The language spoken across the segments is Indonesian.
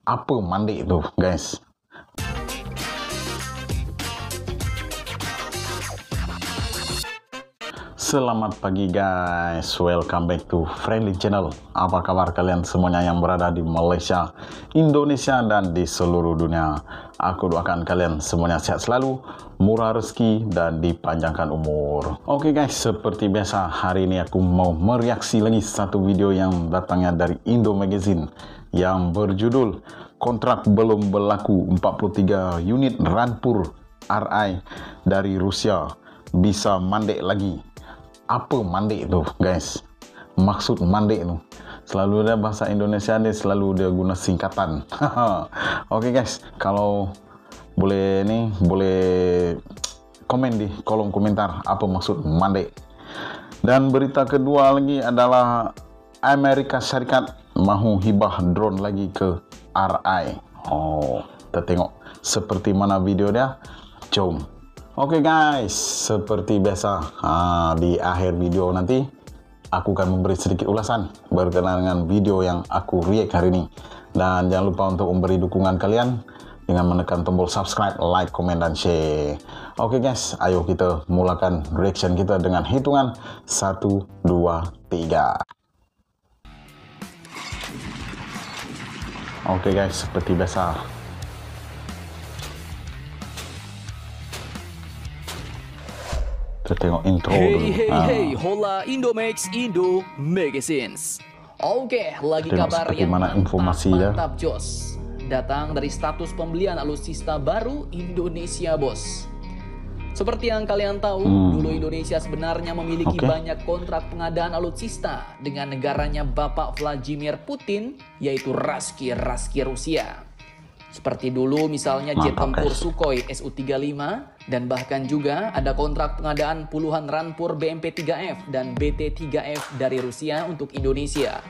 Apa mandi itu, guys? Selamat pagi guys, welcome back to Friendly Channel. Apa kabar kalian semuanya yang berada di Malaysia, Indonesia, dan di seluruh dunia? Aku doakan kalian semuanya sehat selalu, murah rezeki, dan dipanjangkan umur. Oke guys, seperti biasa hari ini aku mau mereaksi lagi satu video yang datangnya dari Indo Magazine yang berjudul Kontrak Belum Berlaku 43 unit Rampur RI dari Rusia bisa mandek lagi. Apa mandek itu, guys? Maksud mandek itu selalu ada bahasa Indonesia nih, selalu dia guna singkatan. Oke guys, kalau boleh nih, boleh komen di kolom komentar apa maksud mandek. Dan berita kedua lagi adalah Amerika Serikat mau hibah drone lagi ke RI. Kita tengok seperti mana video dia. Jom. Oke guys, seperti biasa di akhir video nanti aku akan memberi sedikit ulasan berkenaan dengan video yang aku react hari ini. Dan jangan lupa untuk memberi dukungan kalian dengan menekan tombol subscribe, like, komen, dan share. Oke guys, ayo kita mulakan reaction kita dengan hitungan 1, 2, 3. Oke guys, seperti biasa. Kita tengok intro dulu. Hey, hola Indomax Indo Magazines. Oke, lagi kabar yang mantap jos. Datang dari status pembelian alutsista baru Indonesia, bos. Seperti yang kalian tahu, dulu Indonesia sebenarnya memiliki banyak kontrak pengadaan alutsista dengan negaranya Bapak Vladimir Putin, yaitu Raski Rusia. Seperti dulu misalnya jet tempur Sukhoi Su-35, dan bahkan juga ada kontrak pengadaan puluhan Rampur BMP-3F dan BT-3F dari Rusia untuk Indonesia.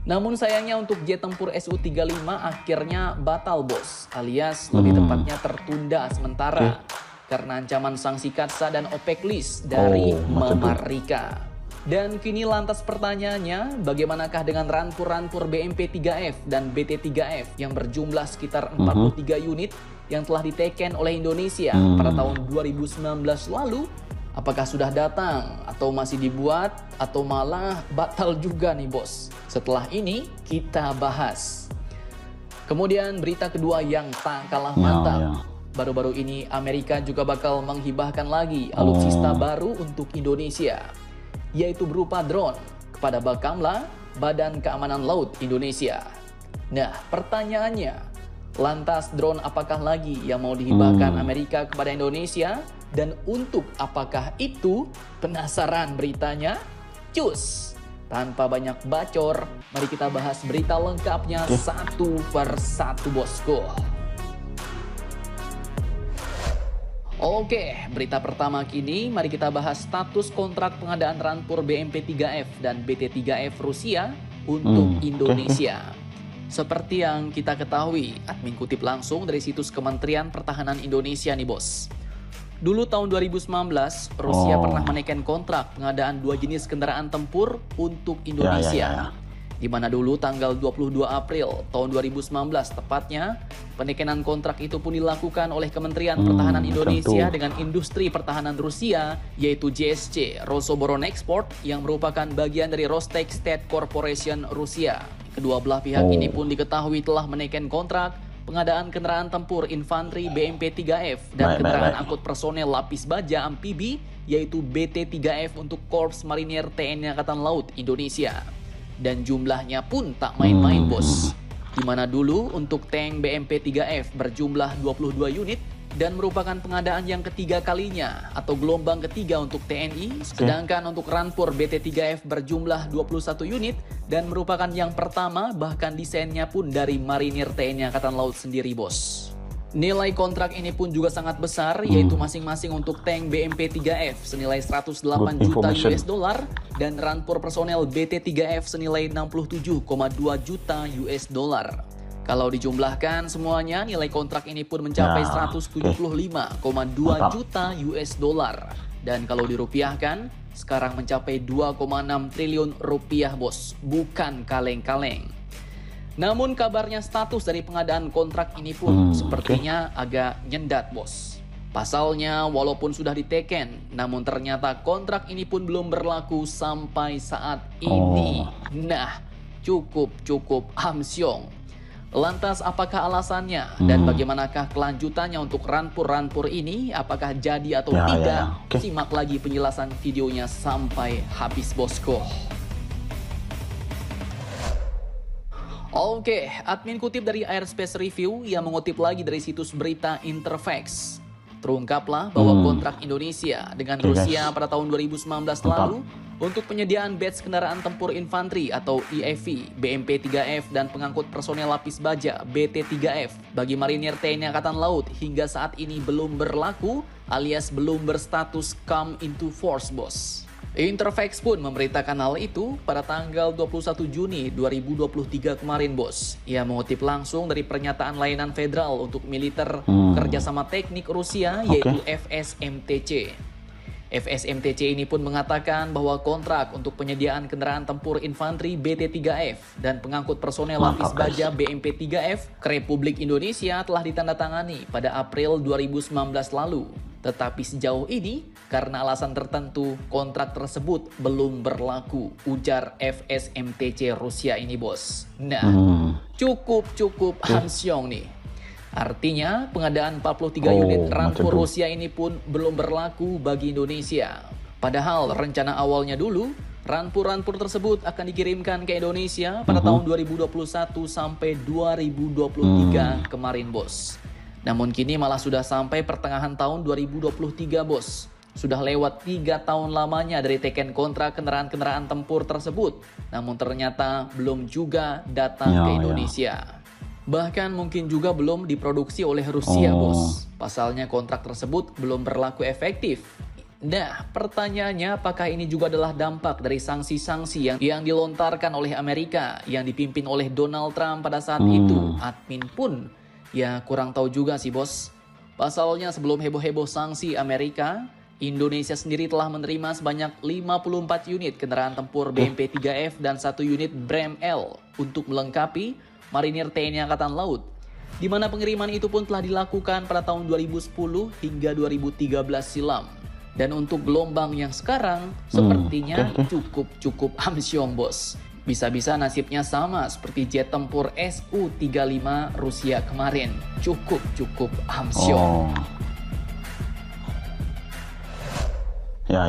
Namun sayangnya untuk jet tempur Su-35 akhirnya batal, bos, alias lebih tepatnya tertunda sementara karena ancaman sanksi Katsa dan OPEC list dari Amerika. Dan kini lantas pertanyaannya, bagaimanakah dengan Rampur-Rampur BMP-3F dan BT-3F yang berjumlah sekitar 43 unit yang telah diteken oleh Indonesia pada tahun 2019 lalu? Apakah sudah datang atau masih dibuat atau malah batal juga nih, bos? Setelah ini kita bahas. Kemudian berita kedua yang tak kalah mantap. Baru-baru ini Amerika juga bakal menghibahkan lagi alutsista baru untuk Indonesia, yaitu berupa drone kepada Bakamla, Badan Keamanan Laut Indonesia. Nah, pertanyaannya, lantas drone apakah lagi yang mau dihibahkan Amerika kepada Indonesia? Dan untuk apakah itu? Penasaran beritanya? Cus! Tanpa banyak bacor, mari kita bahas berita lengkapnya satu per satu, bosku. Oke, berita pertama kini mari kita bahas status kontrak pengadaan Rampur BMP-3F dan BT-3F Rusia untuk Indonesia. Seperti yang kita ketahui, admin kutip langsung dari situs Kementerian Pertahanan Indonesia nih, bos. Dulu tahun 2019, Rusia pernah menaikkan kontrak pengadaan 2 jenis kendaraan tempur untuk Indonesia. Di mana dulu tanggal 22 April tahun 2019 tepatnya, penekanan kontrak itu pun dilakukan oleh Kementerian Pertahanan Indonesia dengan industri pertahanan Rusia, yaitu JSC, Rosoboronexport, yang merupakan bagian dari Rostec State Corporation Rusia. Kedua belah pihak ini pun diketahui telah menaikkan kontrak pengadaan kendaraan tempur infanteri BMP-3F dan kendaraan angkut personel lapis baja amfibi, yaitu BT-3F untuk Korps Marinir TNI Angkatan Laut Indonesia. Dan jumlahnya pun tak main-main, bos. Dimana dulu untuk tank BMP-3F berjumlah 22 unit dan merupakan pengadaan yang ketiga kalinya atau gelombang ketiga untuk TNI. Sedangkan untuk Rampur BT-3F berjumlah 21 unit dan merupakan yang pertama, bahkan desainnya pun dari Marinir TNI Angkatan Laut sendiri, bos. Nilai kontrak ini pun juga sangat besar, yaitu masing-masing untuk tank BMP-3F senilai 108 juta US dollar dan Rampur personel BT-3F senilai 67,2 juta US dollar. Kalau dijumlahkan semuanya, nilai kontrak ini pun mencapai 175,2 juta US dollar. Dan kalau dirupiahkan, sekarang mencapai 2,6 triliun rupiah, bos. Bukan kaleng-kaleng. Namun kabarnya status dari pengadaan kontrak ini pun sepertinya agak nyendat, bos. Pasalnya walaupun sudah diteken, namun ternyata kontrak ini pun belum berlaku sampai saat ini. Nah, cukup amsyong. Lantas apakah alasannya dan bagaimanakah kelanjutannya untuk rampur-rampur ini? Apakah jadi atau tidak? Simak lagi penjelasan videonya sampai habis, bosku. Oke, admin kutip dari Airspace Review yang mengutip lagi dari situs berita Interfax. Terungkaplah bahwa kontrak Indonesia dengan Rusia pada tahun 2019 lalu untuk penyediaan batch kendaraan tempur infanteri atau IAV, BMP-3F dan pengangkut personel lapis baja BT-3F bagi Marinir TNI Angkatan Laut hingga saat ini belum berlaku alias belum berstatus come into force, bos. Interfax pun memberitakan hal itu pada tanggal 21 Juni 2023 kemarin, bos. Ia mengutip langsung dari pernyataan layanan federal untuk militer kerjasama teknik Rusia yaitu FSMTC. FSMTC ini pun mengatakan bahwa kontrak untuk penyediaan kendaraan tempur infanteri BT-3F dan pengangkut personel lapis baja BMP-3F ke Republik Indonesia telah ditandatangani pada April 2019 lalu. Tetapi sejauh ini, karena alasan tertentu, kontrak tersebut belum berlaku, ujar FSMTC Rusia ini, bos. Nah, cukup amsyong nih. Artinya, pengadaan 43 unit rampur Rusia ini pun belum berlaku bagi Indonesia. Padahal rencana awalnya dulu, rampur-rampur tersebut akan dikirimkan ke Indonesia pada tahun 2021 sampai 2023 kemarin, bos. Namun kini malah sudah sampai pertengahan tahun 2023, bos. Sudah lewat 3 tahun lamanya dari teken kontrak kendaraan-kendaraan tempur tersebut. Namun ternyata belum juga datang ke Indonesia. Bahkan mungkin juga belum diproduksi oleh Rusia, bos. Pasalnya kontrak tersebut belum berlaku efektif. Nah, pertanyaannya apakah ini juga adalah dampak dari sanksi-sanksi yang dilontarkan oleh Amerika yang dipimpin oleh Donald Trump pada saat itu? Admin pun ya kurang tahu juga sih, bos. Pasalnya sebelum heboh-heboh sanksi Amerika, Indonesia sendiri telah menerima sebanyak 54 unit kendaraan tempur BMP-3F dan 1 unit BREM-L untuk melengkapi Marinir TNI Angkatan Laut, di mana pengiriman itu pun telah dilakukan pada tahun 2010 hingga 2013 silam. Dan untuk gelombang yang sekarang, sepertinya cukup amsyong, bos. Bisa-bisa nasibnya sama seperti jet tempur Su-35 Rusia kemarin. Cukup amsyong. Ya.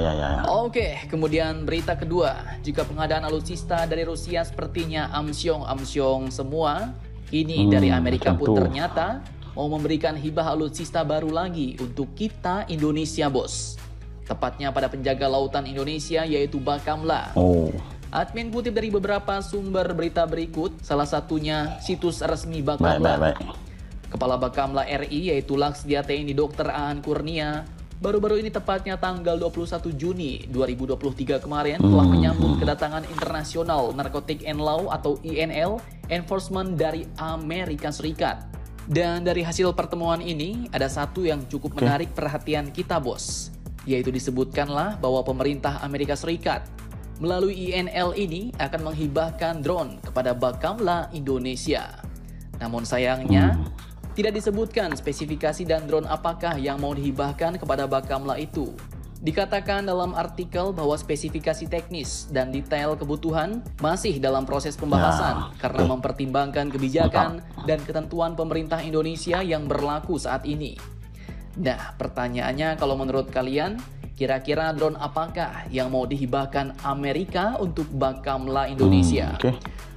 Oke, kemudian berita kedua. Jika pengadaan alutsista dari Rusia sepertinya amsyong semua, kini dari Amerika pun ternyata mau memberikan hibah alutsista baru lagi untuk kita Indonesia, bos. Tepatnya pada penjaga lautan Indonesia yaitu Bakamla. Admin kutip dari beberapa sumber berita berikut, salah satunya situs resmi Bakamla. Kepala Bakamla RI yaitu Laksdia TNI Dr. Aan Kurnia baru-baru ini tepatnya tanggal 21 Juni 2023 kemarin telah menyambut kedatangan International Narcotic and Law atau INL Enforcement dari Amerika Serikat. Dan dari hasil pertemuan ini ada satu yang cukup menarik perhatian kita, bos. Yaitu disebutkanlah bahwa pemerintah Amerika Serikat melalui INL ini akan menghibahkan drone kepada Bakamla Indonesia. Namun sayangnya tidak disebutkan spesifikasi dan drone apakah yang mau dihibahkan kepada Bakamla itu. Dikatakan dalam artikel bahwa spesifikasi teknis dan detail kebutuhan masih dalam proses pembahasan karena mempertimbangkan kebijakan dan ketentuan pemerintah Indonesia yang berlaku saat ini. Nah, pertanyaannya kalau menurut kalian, kira-kira drone apakah yang mau dihibahkan Amerika untuk Bakamla Indonesia?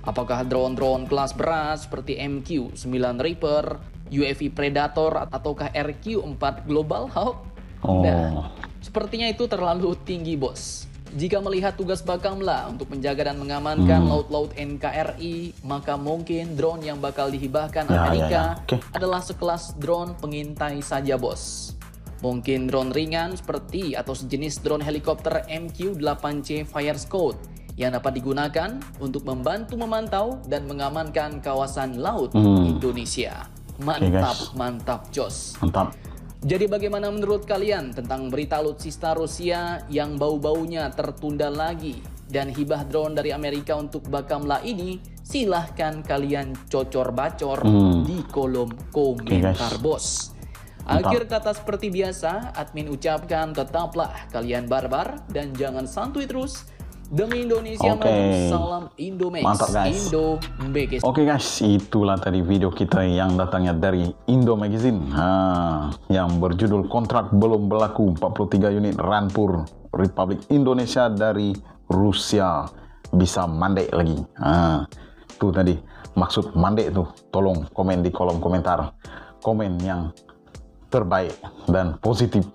Apakah drone-drone kelas berat seperti MQ-9 Reaper, UAV Predator, ataukah RQ-4 Global Hawk? Nah, sepertinya itu terlalu tinggi, bos. Jika melihat tugas Bakamla untuk menjaga dan mengamankan laut-laut NKRI, maka mungkin drone yang bakal dihibahkan Amerika adalah sekelas drone pengintai saja, bos. Mungkin drone ringan seperti atau sejenis drone helikopter MQ-8C Fire Scout yang dapat digunakan untuk membantu memantau dan mengamankan kawasan laut Indonesia. Mantap, Jos. Mantap. Jadi bagaimana menurut kalian tentang berita alutsista Rusia yang bau-baunya tertunda lagi dan hibah drone dari Amerika untuk Bakamla ini? Silahkan kalian cocor-bacor di kolom komentar, bos. Akhir kata seperti biasa, admin ucapkan tetaplah kalian barbar dan jangan santuy terus. Demi Indonesia maju, salam Indomax. Mantap guys. Indo Magazine. Oke guys, itulah tadi video kita yang datangnya dari Indo Magazine, yang berjudul kontrak belum berlaku 43 unit Rampur Republik Indonesia dari Rusia bisa mandek lagi. Itu tadi maksud mandek itu. Tolong komen di kolom komentar, komen yang terbaik dan positif.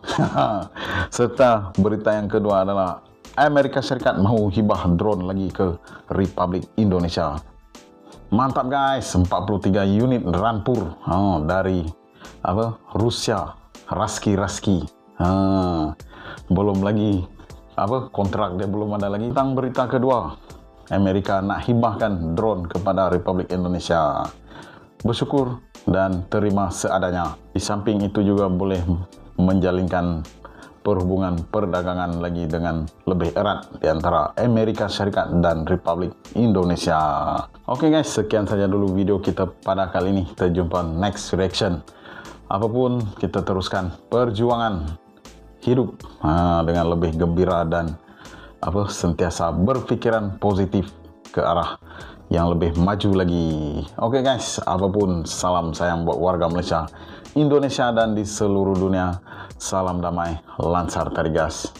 Serta berita yang kedua adalah Amerika Serikat mau hibah drone lagi ke Republik Indonesia. Mantap guys, 43 unit Rampur dari Rusia, Raski. Belum lagi kontrak dia belum ada lagi. Tentang berita kedua, Amerika nak hibahkan drone kepada Republik Indonesia. Bersyukur dan terima seadanya. Di samping itu juga boleh menjalinkan perhubungan perdagangan lagi dengan lebih erat di antara Amerika Serikat dan Republik Indonesia. Oke guys, sekian saja dulu video kita pada kali ini. Kita jumpa next reaction. Apapun, kita teruskan perjuangan hidup dengan lebih gembira dan sentiasa berpikiran positif ke arah yang lebih maju lagi. Oke guys, apapun, salam sayang buat warga Malaysia, Indonesia dan di seluruh dunia. Salam damai, lancar tarigas.